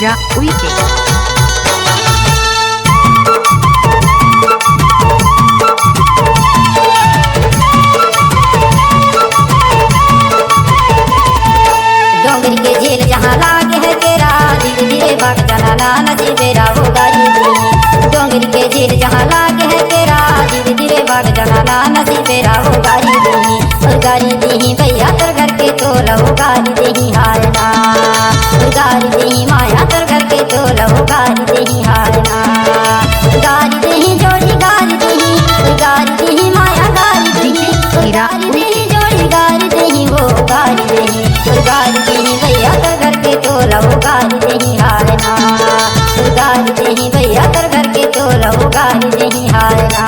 हीरा उइके। डोंगरी के झील जहाँ लागे है तेरा, धीरे धीरे भाग चला ना नदी मेरा वो गारी दी। डोंगरी के झील जहाँ लागे है तेरा, धीरे धीरे भाग चला ना नदी मेरा वो गारी दी। और गारी दी भैया तर घर के तो लहू गारी दी हाय ना। और गारी दी माया तर घर के तो लहू गारी दी हाय ना। गारी दी जोड़ी गारी दी, गारी दी माया गारी दी, गारी दी जोड़ी गारी दी वो गारी दी। और गारी दी भैया तर घर के तो लहू गारी दी हाय ना। और गारी दी भैया तर घर के तो लहू गारी दी हाय ना।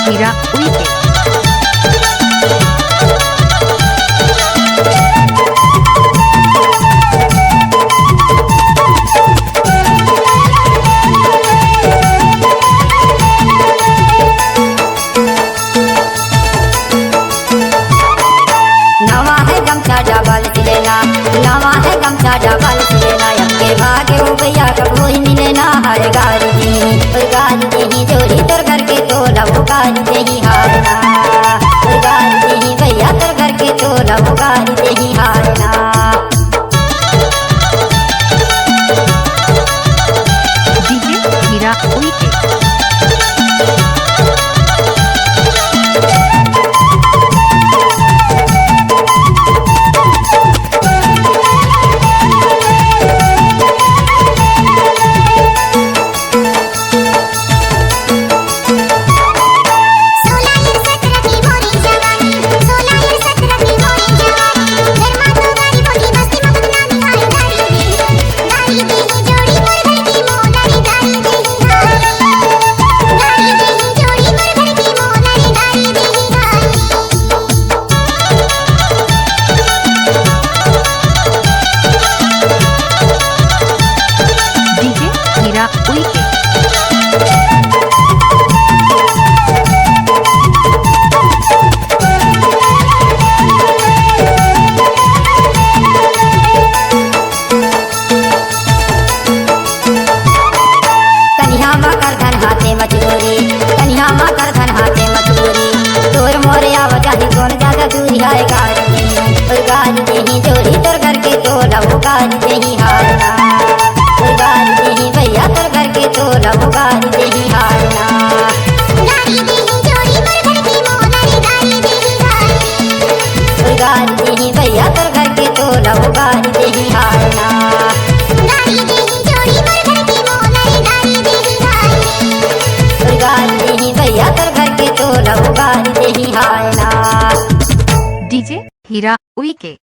हीरा उइके। नवा है गमछा डबल सिलेना, नवा है गमछा डबल सिलेना। अबके भागे हो भैया कब ही मिले ना हर गारी दी। और गारी दी जोड़ी तर घर के तो लहू गारी दी हाय ना। और गारी दी भैया तर घर के तो लहू गारी दी हाय ना। हीरा उइके। हीरा उइके। कन्या माँ कर धन हाथे मजबूरी, कन्या माँ कर धन हाथे मजबूरी। तोर मोरे आवाजाही कौन ज्यादा दूरी है गारी दी। और गारी दी जोड़ी तर घर के तो लहू गारी दी हाय ना। और गारी दी भैया तर घर के तो लहू गारी दी हाय ना। और गारी दी भैया तर घर के तो लहू गारी दी हाय ना। और गारी दी भैया तर घर के तो लहू गारी दी हाय ना। डीजे हीरा उइके।